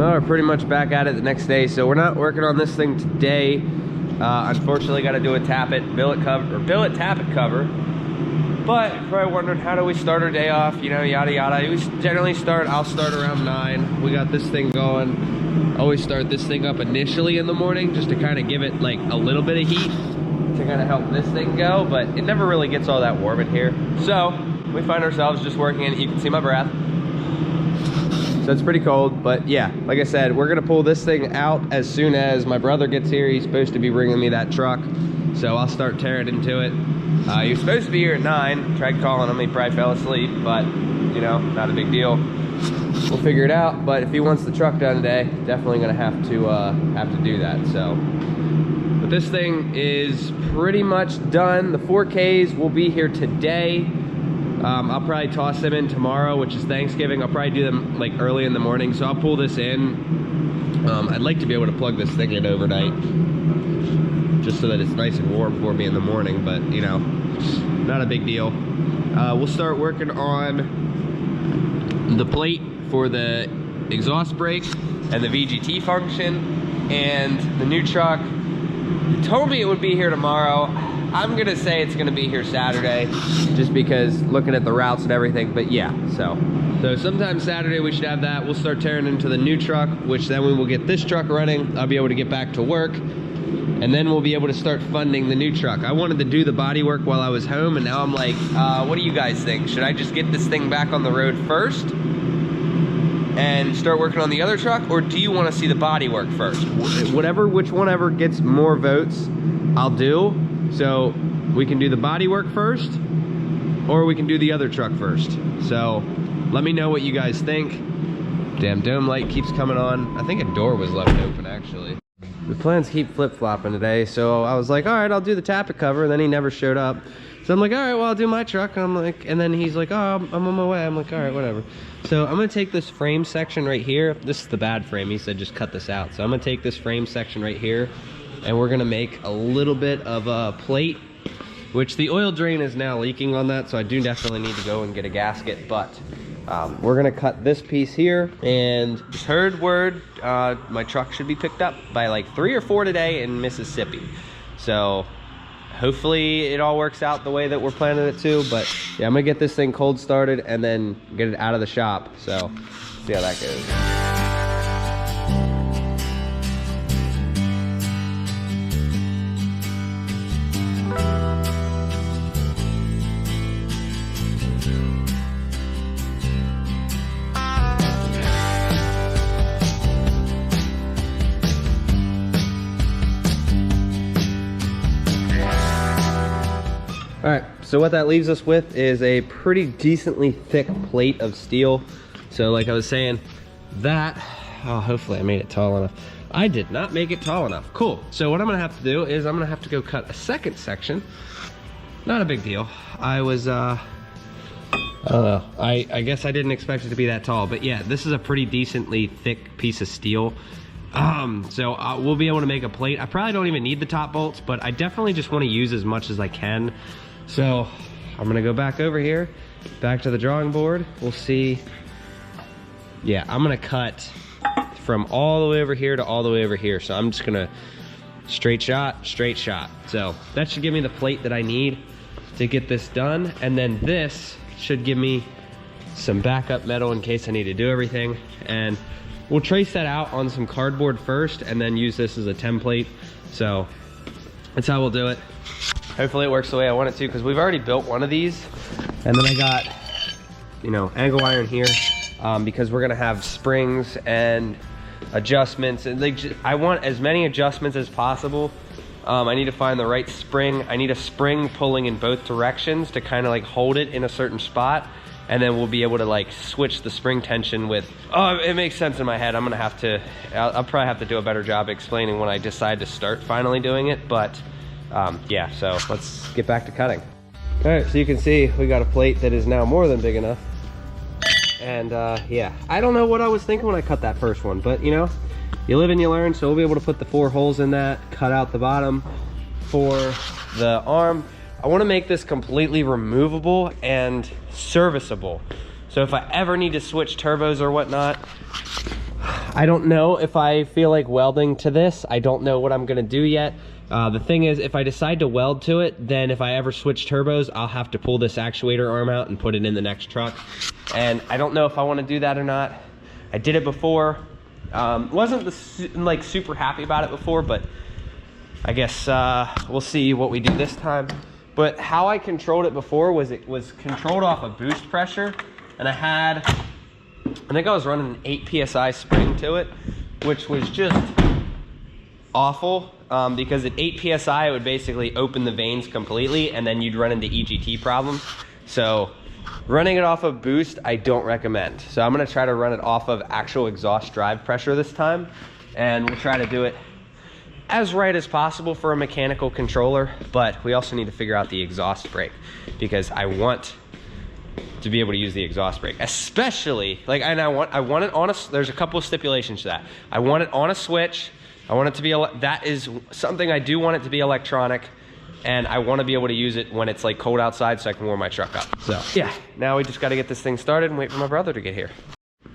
Well, we're pretty much back at it the next day, so we're not working on this thing today. Unfortunately, got to do a billet tappet cover. But you're probably wondering, how do we start our day off? You know, yada yada. We generally I'll start around 9. We got this thing going. Always start this thing up initially in the morning, just to kind of give it like a little bit of heat to kind of help this thing go. But it never really gets all that warm in here, so we find ourselves just working in. You can see my breath. So it's pretty cold, but yeah, like I said, we're gonna pull this thing out as soon as my brother gets here. He's supposed to be bringing me that truck, so I'll start tearing into it. He was supposed to be here at 9. Tried calling him, he probably fell asleep, but you know, not a big deal. We'll figure it out. But if he wants the truck done today, definitely gonna have to do that. So, but this thing is pretty much done. The 4Ks will be here today. I'll probably toss them in tomorrow, which is Thanksgiving. I'll probably do them like early in the morning, so I'll pull this in. I'd like to be able to plug this thing in overnight, just so that it's nice and warm for me in the morning, but you know, not a big deal. We'll start working on the plate for the exhaust brake and the VGT function and the new truck. He told me it would be here tomorrow. I'm gonna say it's gonna be here Saturday, just because looking at the routes and everything, but yeah, so sometime Saturday we should have that. We'll start tearing into the new truck, which then when we'll get this truck running, I'll be able to get back to work, and then we'll be able to start funding the new truck. I wanted to do the body work while I was home, and now I'm like, what do you guys think? Should I just get this thing back on the road first and start working on the other truck, or do you want to see the body work first? Whichever gets more votes, I'll do. So we can do the body work first, or we can do the other truck first. So let me know what you guys think. Damn dome light keeps coming on. I think a door was left open actually. The plans keep flip-flopping today, so I was like, all right, I'll do the tappet cover, and then he never showed up. So I'm like, all right, well, I'll do my truck. I'm like, and then he's like, oh, I'm on my way. I'm like, all right, whatever. So I'm gonna take this frame section right here. This is the bad frame. He said just cut this out. So I'm gonna take this frame section right here, and we're gonna make a little bit of a plate, which the oil drain is now leaking on that, so I do definitely need to go and get a gasket. But we're gonna cut this piece here, and just heard word my truck should be picked up by like 3 or 4 today in Mississippi. So hopefully it all works out the way that we're planning it to. But yeah, I'm gonna get this thing cold started and then get it out of the shop. So see how that goes. All right, so what that leaves us with is a pretty decently thick plate of steel. So like I was saying, that, oh, hopefully I made it tall enough. I did not make it tall enough. Cool. So what I'm gonna have to do is I'm gonna have to go cut a second section. Not a big deal. I was, I don't know. I guess I didn't expect it to be that tall, but yeah, this is a pretty decently thick piece of steel. So we'll be able to make a plate. I probably don't even need the top bolts, but I definitely just want to use as much as I can. So I'm gonna go back over here, back to the drawing board. We'll see. Yeah, I'm gonna cut from all the way over here to all the way over here. So I'm just gonna straight shot. So that should give me the plate that I need to get this done. And then this should give me some backup metal in case I need to do everything. And we'll trace that out on some cardboard first and then use this as a template. So that's how we'll do it. Hopefully it works the way I want it to, because we've already built one of these. And then I got, you know, angle iron here, because we're gonna have springs and adjustments. And I want as many adjustments as possible. I need to find the right spring. I need a spring pulling in both directions to kind of like hold it in a certain spot. And then we'll be able to like switch the spring tension with, oh, it makes sense in my head. I'm gonna have to, I'll probably have to do a better job explaining when I decide to start finally doing it. But yeah, so let's get back to cutting. All right, so you can see we got a plate that is now more than big enough. And yeah, I don't know what I was thinking when I cut that first one, but you know, you live and you learn. So we'll be able to put the 4 holes in that, cut out the bottom for the arm. I want to make this completely removable and serviceable. So if I ever need to switch turbos or whatnot, I don't know if I feel like welding to this. I don't know what I'm gonna do yet. The thing is, if I decide to weld to it, then if I ever switch turbos, I'll have to pull this actuator arm out and put it in the next truck. And I don't know if I want to do that or not. I did it before. Wasn't like super happy about it before, but I guess we'll see what we do this time. But how I controlled it before was it was controlled off of boost pressure, and I think I was running an 8 PSI spring to it, which was just awful. Because at 8 PSI, it would basically open the vanes completely, and then you'd run into EGT problems. So running it off of boost, I don't recommend. So I'm gonna try to run it off of actual exhaust drive pressure this time, and we'll try to do it as right as possible for a mechanical controller, but we also need to figure out the exhaust brake, because I want to be able to use the exhaust brake, especially, like, and I want it on a, there's a couple of stipulations to that. I want it on a switch. I want it to be, that is something I do want it to be electronic, and I want to be able to use it when it's like cold outside so I can warm my truck up. So yeah, now we just got to get this thing started and wait for my brother to get here.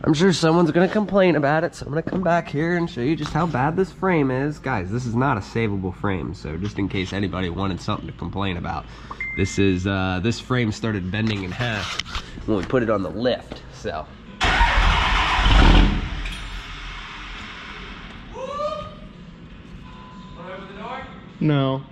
I'm sure someone's going to complain about it, so I'm going to come back here and show you just how bad this frame is. Guys, this is not a savable frame, so just in case anybody wanted something to complain about. This is, this frame started bending in half when we put it on the lift, so. No.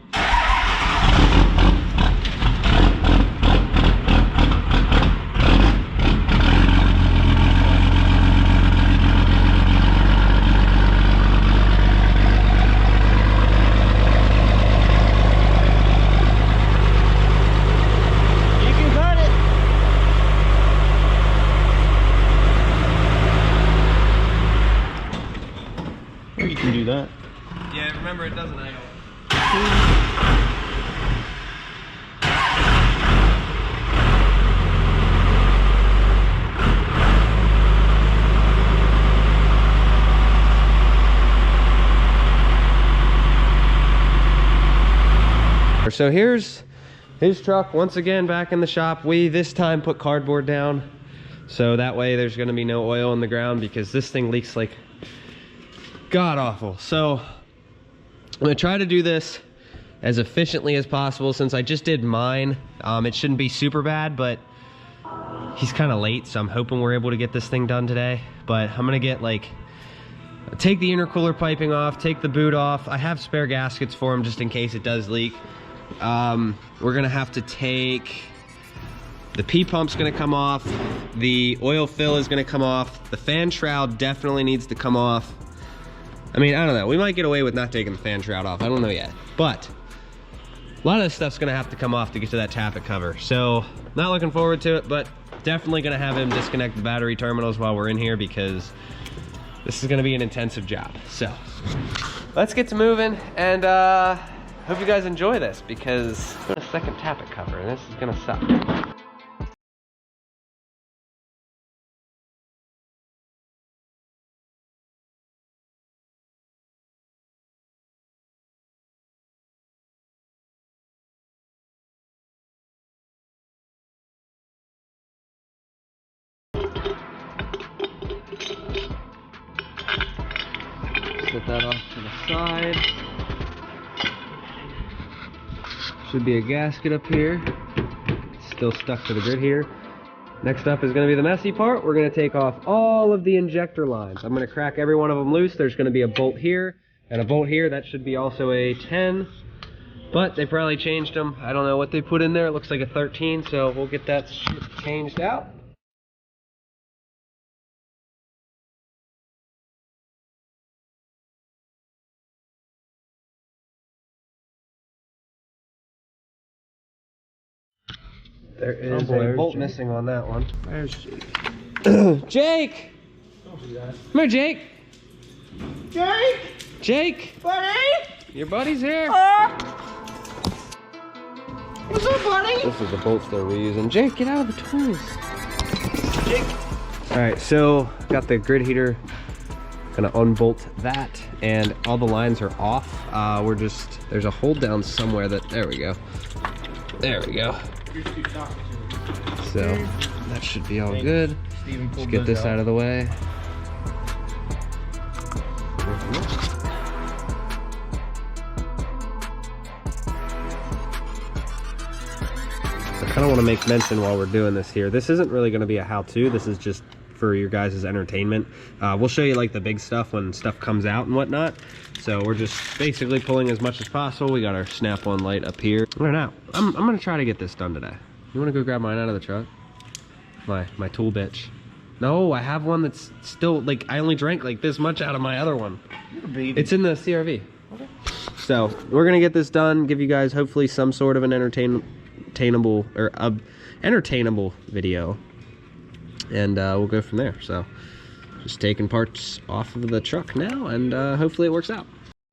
You can do that. Yeah, remember it doesn't idle. So here's his truck once again back in the shop. We this time put cardboard down, so that way there's going to be no oil in the ground, because this thing leaks like god awful. So I'm going to try to do this as efficiently as possible. Since I just did mine, it shouldn't be super bad, but he's kind of late, so I'm hoping we're able to get this thing done today. But I'm gonna get like, take the intercooler piping off, take the boot off. I have spare gaskets for him just in case it does leak. We're gonna have to take, the P-pump's gonna come off, the oil fill is gonna come off, the fan shroud definitely needs to come off. I mean, I don't know, we might get away with not taking the fan shroud off, I don't know yet. But a lot of this stuff's gonna have to come off to get to that tappet cover. So not looking forward to it, but definitely gonna have him disconnect the battery terminals while we're in here, because this is gonna be an intensive job. So let's get to moving, and hope you guys enjoy this, because I'm a second tappet cover and this is gonna suck. Set that off to the side. Should be a gasket up here. It's still stuck to the grid here. Next up is going to be the messy part. We're going to take off all of the injector lines. I'm going to crack every one of them loose. There's going to be a bolt here and a bolt here. That should be also a 10, but they probably changed them. I don't know what they put in there. It looks like a 13, so we'll get that shit changed out. There is a bolt missing on that one. There's Jake. Jake! Don't do that. Come here, Jake! Jake! Jake! Buddy! Your buddy's here! What's up, buddy? This is the bolts they're reusing. Jake, get out of the toys! Jake! Alright, so got the grid heater. Gonna unbolt that, and all the lines are off. There's a hold down somewhere that, there we go. There we go. So that should be all good. Just get this out of the way. kind of want to make mention while we're doing this here. This isn't really going to be a how-to. This is just for your guys' entertainment. We'll show you like the big stuff when stuff comes out and whatnot. So we're just basically pulling as much as possible. We got our snap-on light up here. I don't know. I'm going to try to get this done today. You want to go grab mine out of the truck? My tool bitch. No, I have one that's still, like, I only drank like this much out of my other one. It's in the CRV. Okay. So we're gonna get this done, give you guys hopefully some sort of an entertainable video, and we'll go from there. So just taking parts off of the truck now, and hopefully it works out.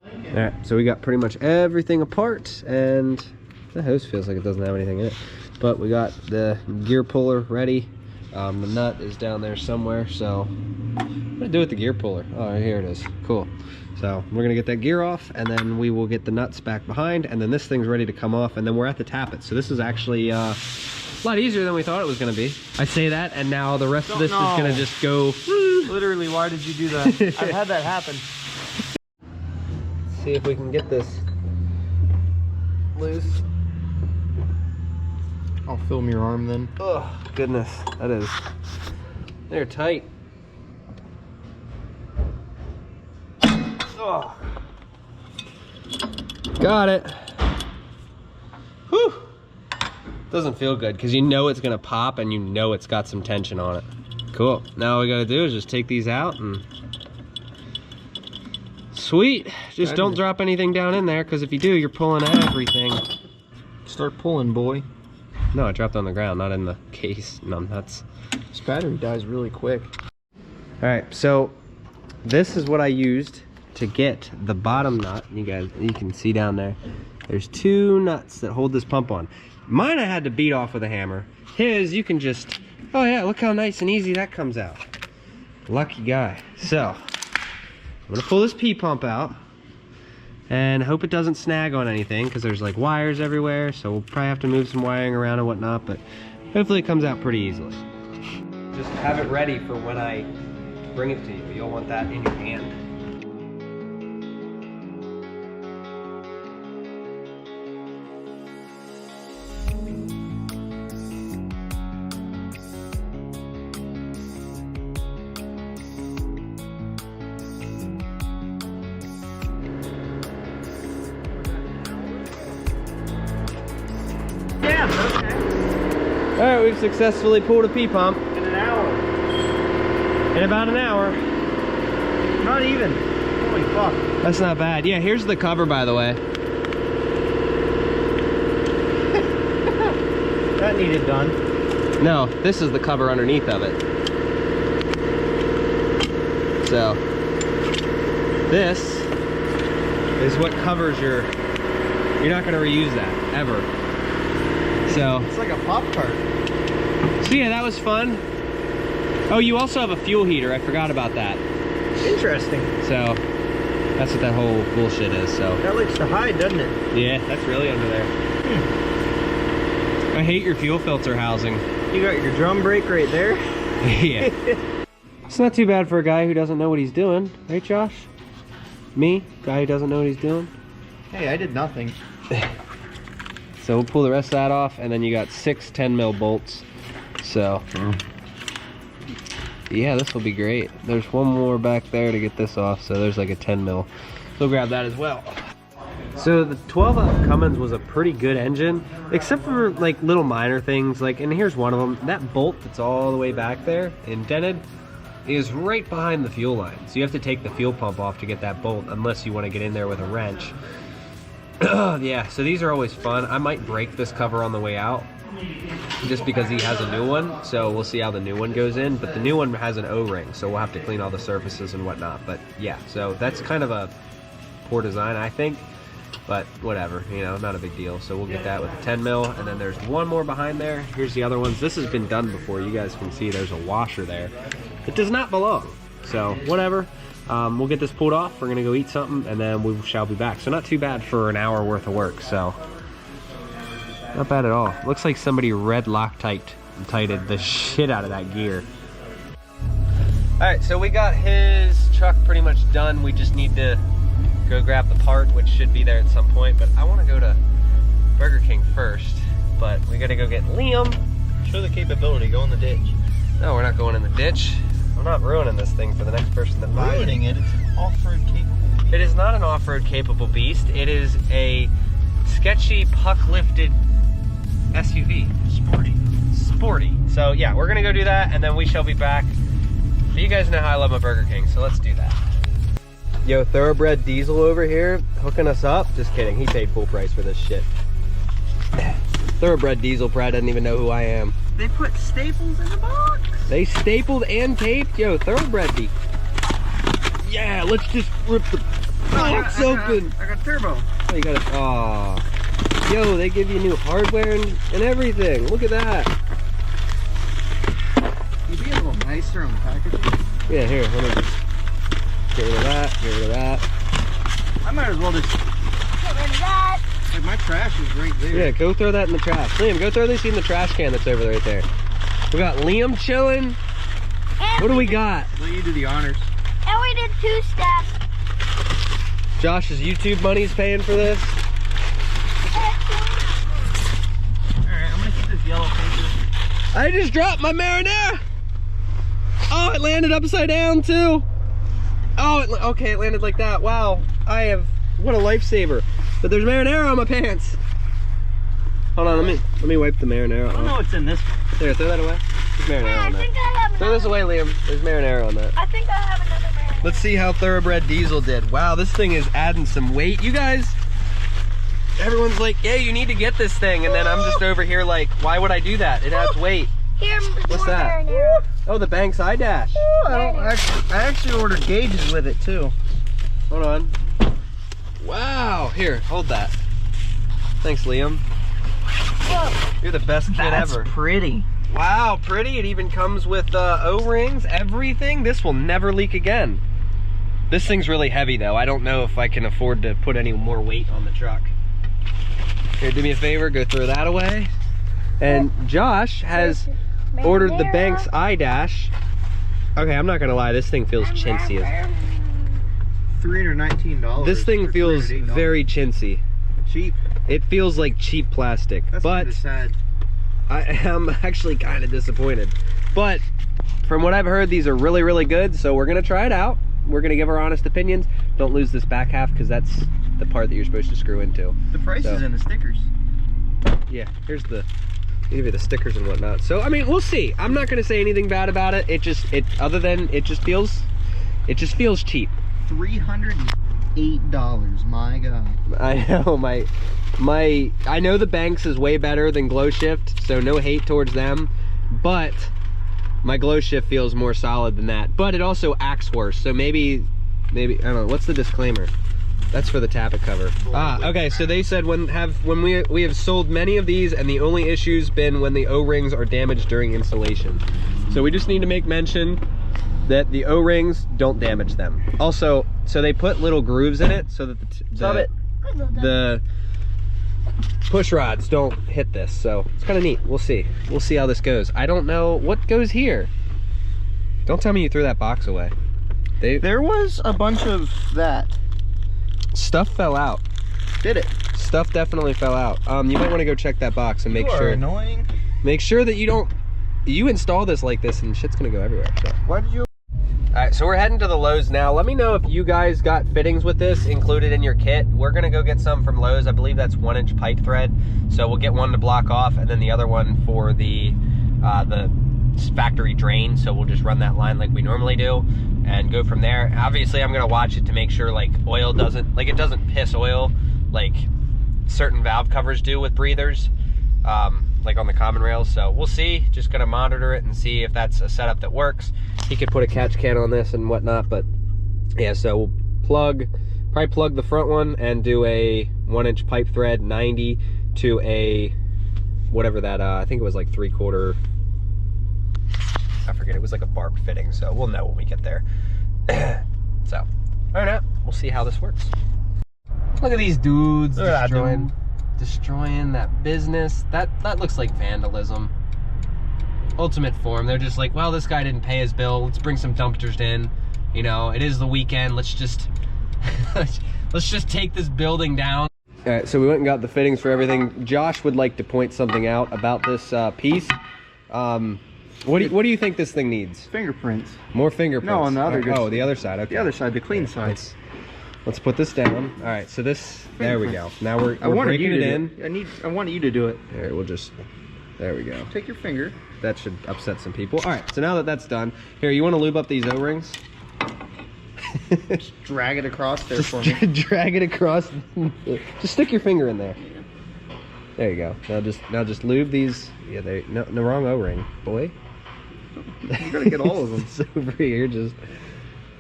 All right, so we got pretty much everything apart, and the hose feels like it doesn't have anything in it, but we got the gear puller ready. The nut is down there somewhere, so what do I do with the gear puller? Oh, here it is. Cool. So we're gonna get that gear off, and then we will get the nuts back behind, and then this thing's ready to come off, and then we're at the tappet. So this is actually a lot easier than we thought it was gonna be. I say that, and now the rest of this is gonna just go. Literally, why did you do that? I've had that happen. See if we can get this loose. I'll film your arm then. Oh goodness, that is. They're tight. Oh. Got it. Whew. Doesn't feel good because you know it's gonna pop and you know it's got some tension on it. Cool. Now all we gotta do is just take these out and sweet. Just don't drop anything down in there, because if you do, you're pulling everything. Start pulling, boy. No, it dropped on the ground, not in the case. Numbnuts. This battery dies really quick. All right, so this is what I used to get the bottom nut. You can see down there. There's two nuts that hold this pump on. Mine I had to beat off with a hammer. His, you can just, oh yeah, look how nice and easy that comes out. Lucky guy. So, I'm gonna pull this P-pump out and hope it doesn't snag on anything, because there's like wires everywhere, so we'll probably have to move some wiring around and whatnot, but hopefully it comes out pretty easily. Just have it ready for when I bring it to you. You'll want that in your hand. All right, we've successfully pulled a P-pump. In an hour. In about an hour. Not even. Holy fuck. That's not bad. Yeah, here's the cover, by the way. That needed done. No, this is the cover underneath of it. So, this is what covers your... You're not going to reuse that, ever. So... It's like a pop cart. So yeah, that was fun. Oh, you also have a fuel heater. I forgot about that. Interesting. So, that's what that whole bullshit is, so... That likes to hide, doesn't it? Yeah, that's really under there. I hate your fuel filter housing. You got your drum brake right there. Yeah. It's not too bad for a guy who doesn't know what he's doing. Right, Josh? Me? Guy who doesn't know what he's doing? Hey, I did nothing. So we'll pull the rest of that off, and then you got 6 10mm bolts. So, yeah, this will be great. There's one more back there to get this off, so there's like a 10mm. So we'll grab that as well. So the 12 Cummins was a pretty good engine, except for like little minor things. Like, and here's one of them. That bolt that's all the way back there, indented, is right behind the fuel line. So you have to take the fuel pump off to get that bolt, unless you want to get in there with a wrench. Yeah, so these are always fun. I might break this cover on the way out, just because he has a new one. So we'll see how the new one goes in. But the new one has an O-ring, so we'll have to clean all the surfaces and whatnot. But yeah, so that's kind of a poor design, I think. But whatever, you know, not a big deal. So we'll get that with a 10mm, and then there's one more behind there. Here's the other ones. This has been done before. You guys can see there's a washer there. It does not belong. So whatever. We'll get this pulled off. We're gonna go eat something, and then we shall be back. So not too bad for an hour worth of work. So not bad at all. Looks like somebody red Loctite-tighted the shit out of that gear. All right, so we got his truck pretty much done. We just need to go grab the part, which should be there at some point. But I want to go to Burger King first. but we gotta go get Liam. Show the capability. Go in the ditch. No, we're not going in the ditch. I'm not ruining this thing for the next person that buys it. Ruining it. It's an off-road capable beast. It is not an off-road capable beast. It is a sketchy puck-lifted SUV. Sporty. So yeah, we're gonna go do that, and then we shall be back. But you guys know how I love my Burger King, so let's do that. Yo, Thoroughbred Diesel over here hooking us up. Just kidding, he paid full price for this shit. Thoroughbred Diesel probably doesn't even know who I am. They put staples in the box. They stapled and taped. Yo, Thoroughbred D. Yeah, let's just rip the box open. I got turbo. Oh, you got it. Aw. Yo, they give you new hardware and everything. Look at that. You'd be a little nicer on the packaging. Yeah, here, let me just get rid of that, get rid of that. I might as well just Get rid of that. like my trash is right there. Yeah, go throw that in the trash. Liam, go throw this in the trash can that's over right there. We got Liam chilling. What do we got? Let you do the honors. And we did 2 steps. Josh's YouTube money's paying for this. Alright, I'm gonna keep this yellow paper. I just dropped my marinara. Oh, it landed upside down too. Oh, okay, it landed like that. Wow, what a lifesaver. But there's marinara on my pants. Hold on, let me wipe the marinara I don't know off. what's in this one. There, throw that away. There's marinara I on think that. I have Throw this away, Liam. There's marinara on that. I think I have another man. Let's see how Thoroughbred Diesel did. Wow, this thing is adding some weight. You guys, everyone's like, yeah, you need to get this thing. And then I'm just over here like, why would I do that? It adds weight. Here, What's more that? marinara. Oh, the Banks iDash. I actually ordered gauges with it too. Hold on. Wow, here, hold that. Thanks, Liam. Whoa. You're the best kid ever. Pretty. Wow, pretty. It even comes with O-rings, everything. This will never leak again. This thing's really heavy though. I don't know if I can afford to put any more weight on the truck. Here, do me a favor, go throw that away. And Josh has ordered the Banks iDash. Okay, I'm not gonna lie, this thing feels chintzy. $319. This thing for feels $308. very chintzy. cheap. It feels like cheap plastic, That's but kind of sad. I am actually kind of disappointed. But from what I've heard, these are really, really good, so we're gonna try it out. We're gonna give our honest opinions. Don't lose this back half because that's the part that you're supposed to screw into. The price is in the stickers. Yeah, here's the, give you the stickers and whatnot. So I mean, we'll see. I'm not gonna say anything bad about it. It just feels cheap. $308, my God. I know I know the Banks is way better than Glow Shift, so no hate towards them, but my Glow Shift feels more solid than that. But it also acts worse, so maybe I don't know. What's the disclaimer? That's for the tappet cover. Okay. So they said when we have sold many of these, and the only issue's been when the O-rings are damaged during installation. So we just need to make mention that the O-rings don't damage them. Also, so they put little grooves in it so that the push rods don't hit this. So it's kind of neat. We'll see how this goes. I don't know what goes here. Don't tell me you threw that box away. There was a bunch of that. Stuff fell out. Did it? Stuff definitely fell out. You might want to go check that box and make You are sure. Annoying. Make sure that you install this like this and shit's gonna go everywhere. So. Why did you? All right, so we're heading to the Lowe's now. Let me know if you guys got fittings with this included in your kit. We're gonna go get some from Lowe's. I believe that's 1-inch pipe thread. So we'll get one to block off and then the other one for the factory drain. So we'll just run that line like we normally do and go from there. Obviously, I'm gonna watch it to make sure like oil doesn't piss oil like certain valve covers do with breathers. Like on the common rails, so we'll see. Just gonna monitor it and see if that's a setup that works. He could put a catch can on this and whatnot, but yeah, so we'll probably plug the front one and do a 1-inch pipe thread 90 to a whatever that I think it was like 3/4, I forget, it was like a barbed fitting, so we'll know when we get there. So all right, we'll see how this works. Look at these dudes destroying that business. That looks like vandalism. Ultimate form. They're just like, well, this guy didn't pay his bill. Let's bring some dumpsters in. You know, it is the weekend. Let's just let's just take this building down. All right, so we went and got the fittings for everything. Josh would like to point something out about this piece. What do you think this thing needs? Fingerprints. More fingerprints? No, on the other. Oh, the other side. Okay. The other side, the clean side. Let's put this down. All right, so this. There we go. Now we're breaking it in. I want you to do it. There, we'll just. There we go. Take your finger. That should upset some people. All right, so now that that's done, here, you want to lube up these O-rings? Just drag it across there for me. Drag it across. Just stick your finger in there. There you go. Now just lube these. Yeah, no wrong O-ring, boy. You gotta get all of them. It's over here,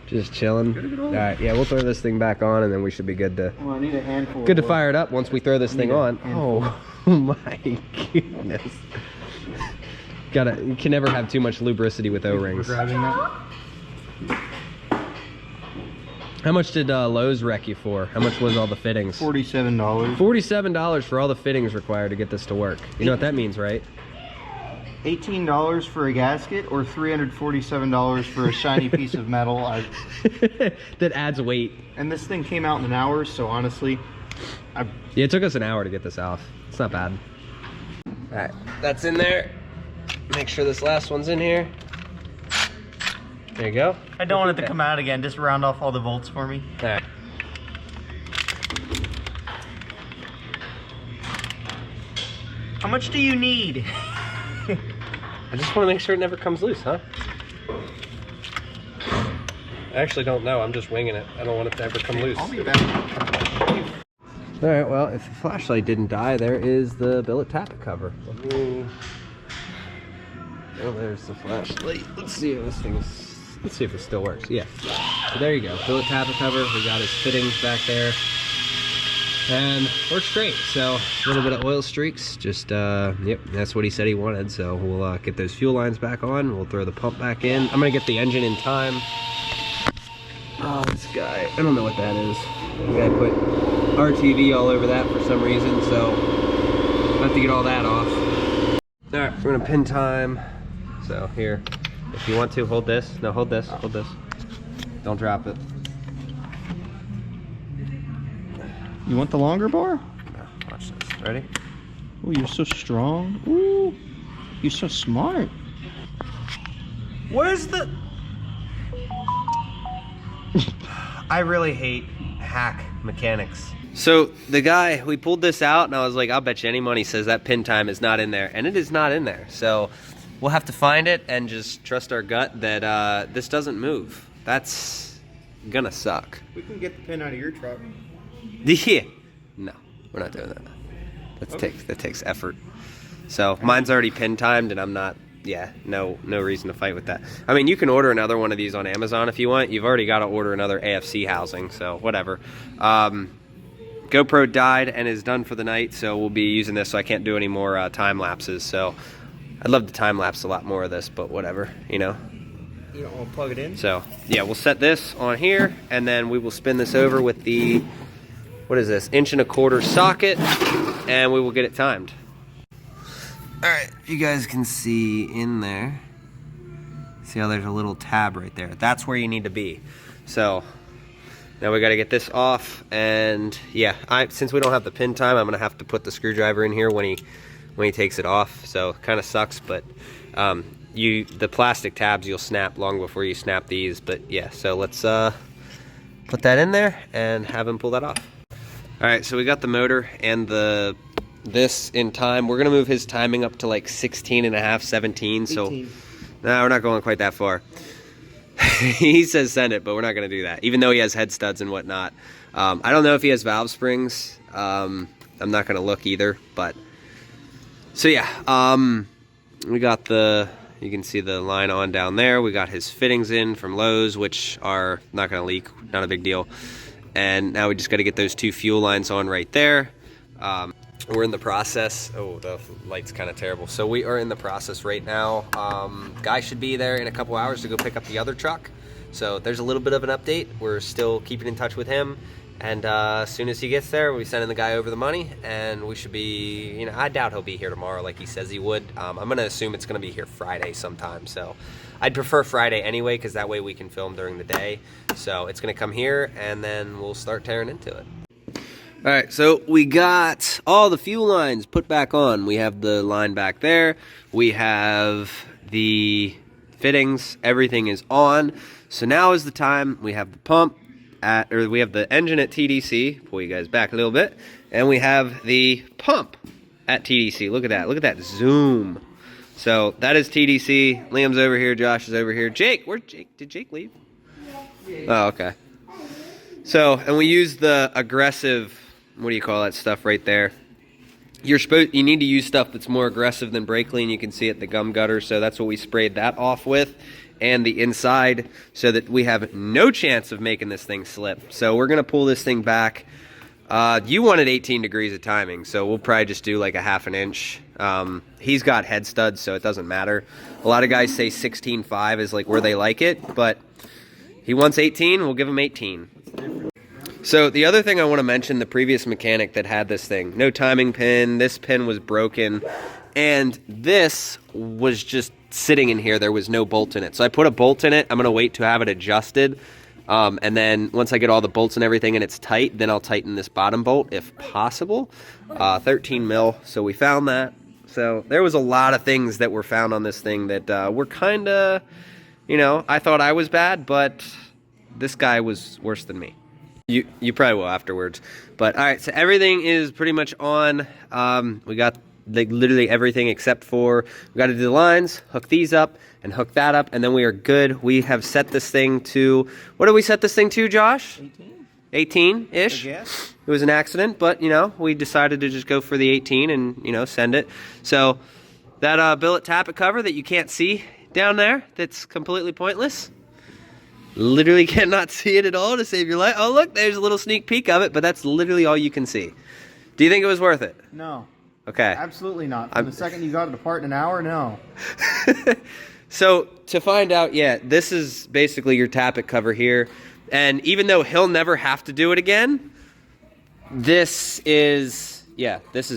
just chilling. All right, yeah, we'll throw this thing back on, and then we should be good to. Well, I need a handful. Good to fire it up once we throw this thing on. Oh my goodness! You can never have too much lubricity with O-rings. Grabbing that. How much did Lowe's wreck you for? How much was all the fittings? $47. $47 for all the fittings required to get this to work. You know what that means, right? $18 for a gasket or $347 for a shiny piece of metal. That adds weight. And this thing came out in an hour, so honestly, yeah, it took us an hour to get this off. It's not bad. All right, that's in there. Make sure this last one's in here. There you go. I don't want it to come out again. Just round off all the bolts for me. All right. How much do you need? I just want to make sure it never comes loose, huh? I actually don't know. I'm just winging it. I don't want it to ever come loose. I'll be back. All right, well, if the flashlight didn't die, there is the billet tappet cover. Oh, there's the flashlight. Let's see if this thing's... Let's see if it still works. Yeah. So there you go. Billet tappet cover. We got his fittings back there. And works great. So a little bit of oil streaks. Just, yep, that's what he said he wanted. So we'll get those fuel lines back on. We'll throw the pump back in. I'm going to get the engine in time. Oh, this guy. I don't know what that is. The guy put RTV all over that for some reason. So I have to get all that off. All right, we're going to pin time. So here. If you want to, hold this. No, hold this. Hold this. Don't drop it. You want the longer bar? No, watch this. Ready? Oh, you're so strong. Ooh, you're so smart. Where's the... I really hate hack mechanics. So the guy, we pulled this out and I was like, I'll bet you any money says that pin time is not in there. And it is not in there. So we'll have to find it and just trust our gut that this doesn't move. That's gonna suck. We can get the pin out of your truck. Yeah. No, we're not doing that. That takes effort. So mine's already pin timed and I'm not, yeah, no reason to fight with that. I mean, you can order another one of these on Amazon if you want. You've already got to order another AFC housing, so whatever. GoPro died and is done for the night, so we'll be using this, so I can't do any more time lapses. So I'd love to time lapse a lot more of this, but whatever, you know. You don't want to plug it in? So yeah, we'll set this on here and then we will spin this over with the, what is this, 1¼ inch socket, and we will get it timed. All right, if you guys can see in there, see how there's a little tab right there? That's where you need to be. So now we got to get this off, and yeah, since we don't have the pin time, I'm gonna have to put the screwdriver in here when he takes it off. So kind of sucks, but the plastic tabs you'll snap long before you snap these. But yeah, so let's put that in there and have him pull that off. All right, so we got the motor and this in time. We're gonna move his timing up to like 16.5, 17. 18. So no, we're not going quite that far. He says send it, but we're not gonna do that, even though he has head studs and whatnot. I don't know if he has valve springs. I'm not gonna look either, but so yeah, we got you can see the line on down there. We got his fittings in from Lowe's, which are not gonna leak, not a big deal. And now we just got to get those 2 fuel lines on right there. We're in the process. Oh, the light's kind of terrible. So we are in the process right now. Guy should be there in a couple hours to go pick up the other truck. So there's a little bit of an update. We're still keeping in touch with him. And as soon as he gets there, we'll be sending the guy over the money. And we should be, you know, I doubt he'll be here tomorrow like he says he would. I'm going to assume it's going to be here Friday sometime. So I'd prefer Friday anyway, because that way we can film during the day. So it's going to come here, and then we'll start tearing into it. All right, so we got all the fuel lines put back on. We have the line back there. We have the fittings. Everything is on. So now is the time. We have the pump we have the engine at TDC. Pull you guys back a little bit. And we have the pump at TDC. Look at that. Look at that zoom. So that is TDC. Liam's over here. Josh is over here. Jake, where's Jake? Did Jake leave? Oh, okay. So, and we use the aggressive, what do you call that stuff right there? You need to use stuff that's more aggressive than brake clean. You can see it, the gum gutter. So that's what we sprayed that off with, and the inside, so that we have no chance of making this thing slip. So we're gonna pull this thing back. You wanted 18 degrees of timing, so we'll probably just do like a half an inch. He's got head studs, so it doesn't matter. A lot of guys say 16.5 is like where they like it, but he wants 18, we'll give him 18. So the other thing I want to mention, the previous mechanic that had this thing, no timing pin, this pin was broken, and this was just sitting in here. There was no bolt in it. So I put a bolt in it. I'm going to wait to have it adjusted. And then once I get all the bolts and everything and it's tight, then I'll tighten this bottom bolt if possible. 13 mil. So we found that. So there was a lot of things that were found on this thing that were kind of, you know, I thought I was bad, but this guy was worse than me. You probably will afterwards. But all right, so everything is pretty much on. We got like literally everything except for we got to do the lines, hook these up, and hook that up, and then we are good. We have set this thing to, what did we set this thing to, Josh? 18 ish. It was an accident, but you know, we decided to just go for the 18 and you know, send it. So that billet tappet cover that you can't see down there, that's completely pointless. Literally cannot see it at all to save your life. Oh look, there's a little sneak peek of it, but that's literally all you can see. Do you think it was worth it? No. Okay. Absolutely not. From the second you got it apart in an hour, no. So to find out, yeah, this is basically your tappet cover here. And even though he'll never have to do it again, this is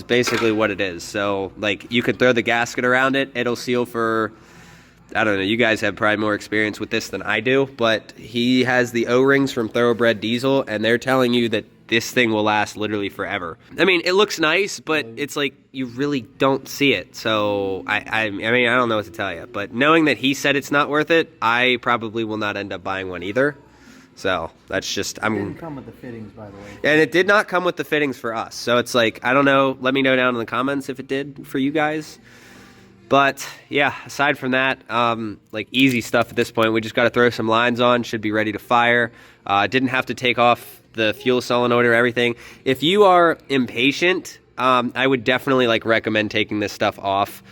basically what it is. So like you could throw the gasket around it. It'll seal for, I don't know, you guys have probably more experience with this than I do, but he has the O-rings from Thoroughbred Diesel, and they're telling you that this thing will last literally forever. I mean, it looks nice, but it's like you really don't see it. So, I mean, I don't know what to tell you. But knowing that he said it's not worth it, I probably will not end up buying one either. So, that's just, It didn't come with the fittings, by the way. And it did not come with the fittings for us. So, it's like, I don't know. Let me know down in the comments if it did for you guys. But, yeah, aside from that, like, easy stuff at this point. We just got to throw some lines on. Should be ready to fire. Didn't have to take off the fuel solenoid or everything. If you are impatient, I would definitely like recommend taking this stuff off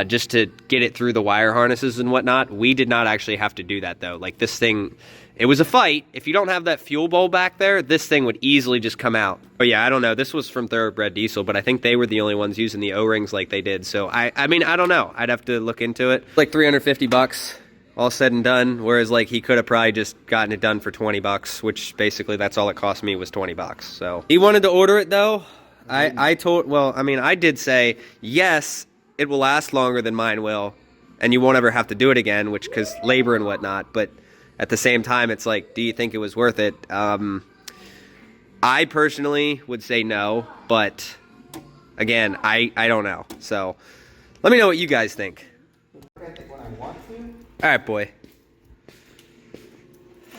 just to get it through the wire harnesses and whatnot. We did not actually have to do that though. Like this thing, it was a fight. If you don't have that fuel bowl back there, this thing would easily just come out. But yeah, I don't know. This was from Thoroughbred Diesel, but I think they were the only ones using the O-rings like they did. So I mean, I don't know. I'd have to look into it. Like $350. All said and done, whereas like he could have probably just gotten it done for 20 bucks, which basically that's all it cost me was 20 bucks. So he wanted to order it though. I did say, yes, it will last longer than mine will, and you won't ever have to do it again, which because labor and whatnot, but at the same time, it's like, do you think it was worth it? I personally would say no, but again, I don't know. So let me know what you guys think. All right, boy.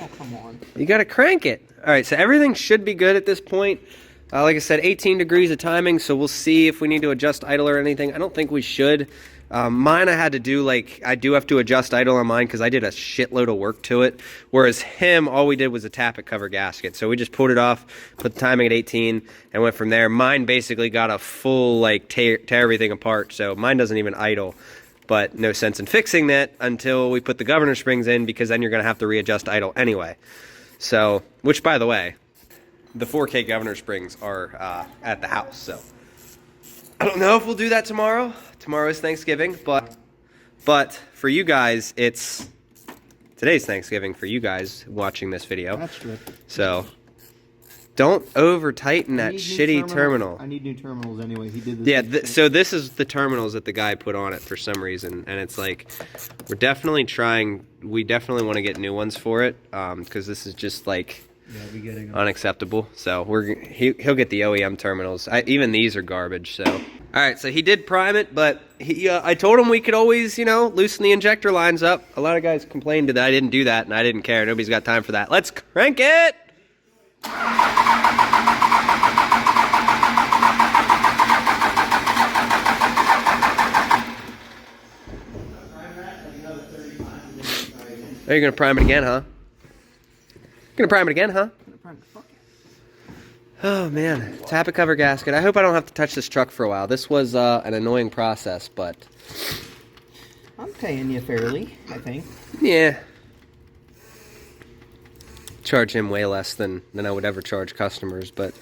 Oh, come on. You got to crank it. All right, so everything should be good at this point. Like I said, 18 degrees of timing, so we'll see if we need to adjust idle or anything. I don't think we should. Mine I had to do, like, I do have to adjust idle on mine because I did a shitload of work to it. Whereas him, all we did was a tappet cover gasket. So we just pulled it off, put the timing at 18, and went from there. Mine basically got a full, like, tear everything apart. So mine doesn't even idle. But no sense in fixing that until we put the governor springs in, because then you're going to have to readjust idle anyway. So, which by the way, the 4K governor springs are at the house. So I don't know if we'll do that tomorrow. Tomorrow is Thanksgiving, but for you guys, today's Thanksgiving for you guys watching this video. That's true. So don't over tighten that shitty terminal. I need new terminals anyway. He did this. Yeah, so this is the terminals that the guy put on it for some reason, and it's like we definitely want to get new ones for it, because this is just like Yeah, I'll be getting them. Unacceptable. So he'll get the OEM terminals. Even these are garbage. So all right, so he did prime it, but I told him we could always, you know, loosen the injector lines up. A lot of guys complained that I didn't do that, and I didn't care. Nobody's got time for that. Let's crank it. Are you gonna prime it again, huh? Gonna prime it again, huh? Oh man, tappet cover gasket. I hope I don't have to touch this truck for a while. This was an annoying process, but I'm paying you fairly, I think. yeah. Charge him way less than I would ever charge customers, but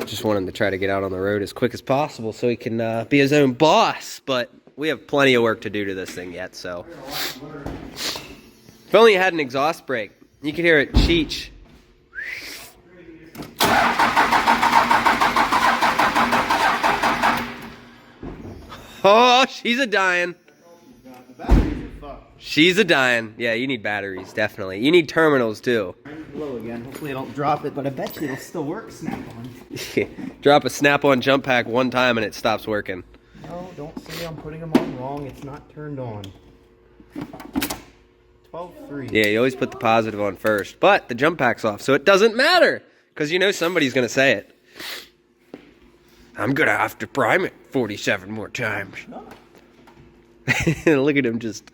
just want him to try to get out on the road as quick as possible so he can be his own boss. But we have plenty of work to do to this thing yet, so. If only it had an exhaust brake. You could hear it cheech. Oh, she's a dying. She's a dying. Yeah, you need batteries, definitely. You need terminals, too. Low again. Hopefully I don't drop it, but I bet you it'll still work snap-on. Drop a snap-on jump pack one time and it stops working. No, don't say I'm putting them on wrong. It's not turned on. 12-3. Yeah, you always put the positive on first. But the jump pack's off, so it doesn't matter. Because you know somebody's going to say it. I'm going to have to prime it 47 more times. No. Look at him just...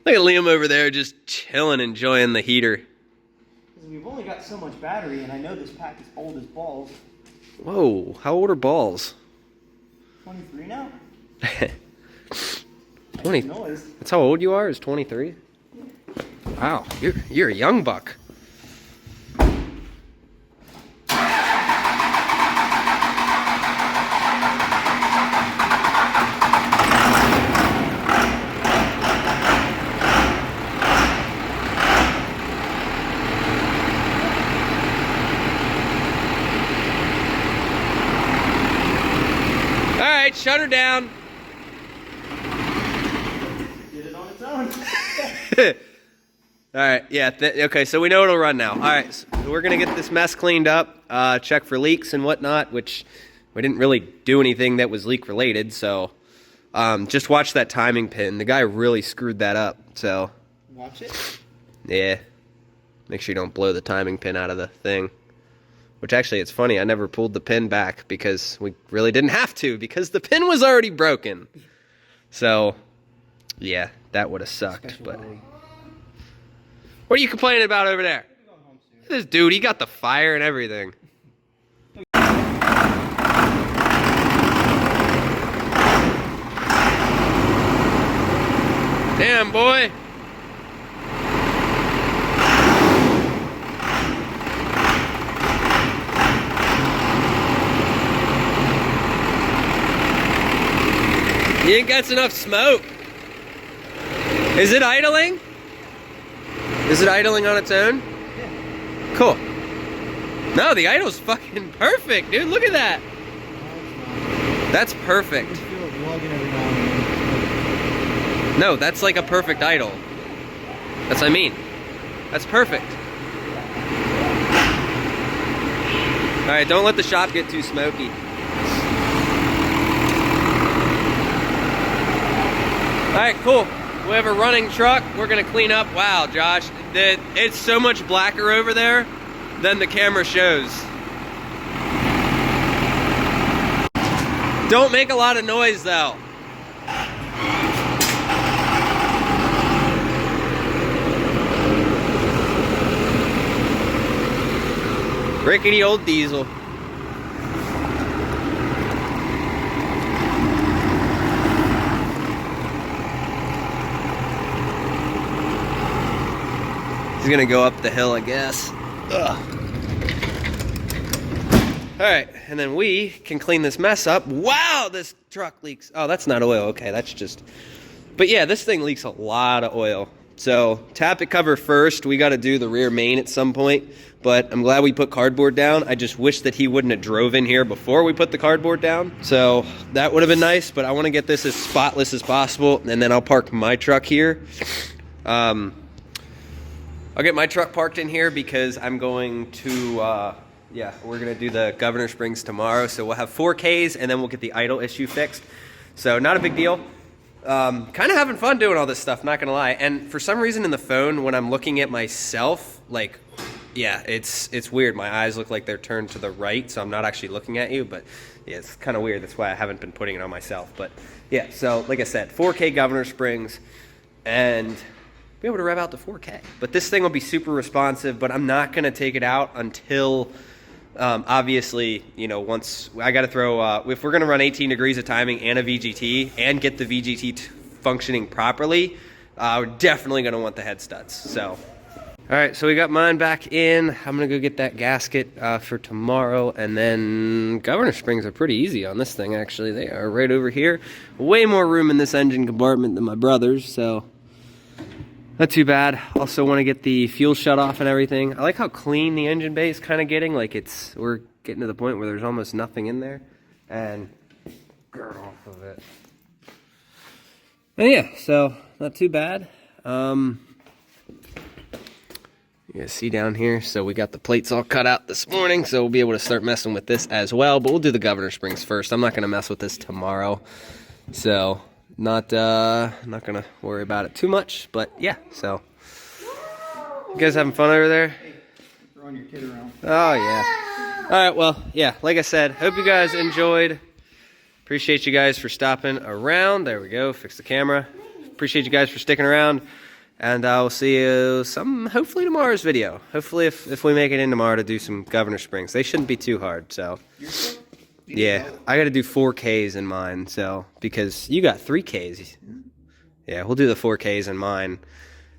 Look at Liam over there just chilling, enjoying the heater. We've only got so much battery, and I know this pack is old as balls. Whoa, how old are balls? 23 now? 20. That's how old you are, is 23? Wow, you're a young buck. Alright, shut her down. Get it on its own. Alright, yeah, okay, so we know it'll run now. Alright, so we're gonna get this mess cleaned up, check for leaks and whatnot, which we didn't really do anything that was leak related, so just watch that timing pin. The guy really screwed that up, so. Watch it. Yeah. Make sure you don't blow the timing pin out of the thing. Which actually, it's funny, I never pulled the pin back because we really didn't have to, because the pin was already broken. So, yeah, that would have sucked, but. What are you complaining about over there? This dude, he got the fire and everything. Damn, boy. You think that's enough smoke? Is it idling? Is it idling on its own? Yeah. Cool. No, the idle's fucking perfect, dude. Look at that. That's perfect. No, that's like a perfect idle. That's what I mean. That's perfect. Alright, don't let the shop get too smoky. Alright, cool. We have a running truck. We're gonna clean up. Wow, Josh, it's so much blacker over there than the camera shows. Don't make a lot of noise though. Rickety old diesel. He's gonna go up the hill, I guess. Ugh. All right, and then we can clean this mess up. Wow, this truck leaks. Oh, that's not oil. Okay, that's just... But yeah, this thing leaks a lot of oil. So tappet cover first. We got to do the rear main at some point. But I'm glad we put cardboard down. I just wish that he wouldn't have drove in here before we put the cardboard down. So that would have been nice, but I want to get this as spotless as possible, and then I'll park my truck here. I'll get my truck parked in here because I'm going to, yeah, we're going to do the Governor Springs tomorrow. So we'll have 4Ks and then we'll get the idle issue fixed. So not a big deal. Kind of having fun doing all this stuff, not going to lie. And for some reason in the phone, when I'm looking at myself, like, yeah, it's weird. My eyes look like they're turned to the right, so I'm not actually looking at you. But yeah, it's kind of weird. That's why I haven't been putting it on myself. But yeah, so like I said, 4K Governor Springs and be able to rev out to 4K. But this thing will be super responsive, but I'm not going to take it out until, obviously, you know, once I got to throw, if we're going to run 18 degrees of timing and a VGT and get the VGT functioning properly, we're definitely going to want the head studs. So, all right, so we got mine back in. I'm going to go get that gasket for tomorrow. And then Governor Springs are pretty easy on this thing, actually. They are right over here. Way more room in this engine compartment than my brother's, so not too bad. Also want to get the fuel shut off and everything. I like how clean the engine bay is kind of getting. Like we're getting to the point where there's almost nothing in there. And get off of it. And yeah, so not too bad. You guys see down here, so we got the plates all cut out this morning, so we'll be able to start messing with this as well. But we'll do the Governor Springs first. I'm not going to mess with this tomorrow, so not gonna worry about it too much. But yeah, so you guys having fun over there? Hey, throwing your kid around. Oh yeah. All right, well, yeah, like I said, hope you guys enjoyed. Appreciate you guys for stopping around. There we go, fix the camera. Appreciate you guys for sticking around, and I'll see you hopefully tomorrow's video. Hopefully if we make it in tomorrow to do some Governor Springs. They shouldn't be too hard, so yeah, I got to do 4Ks in mine, so because you got 3Ks. Yeah, we'll do the 4Ks in mine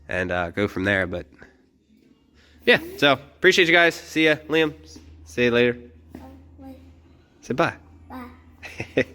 and go from there. But yeah, so appreciate you guys. See ya, Liam. See you later. Say bye. Bye.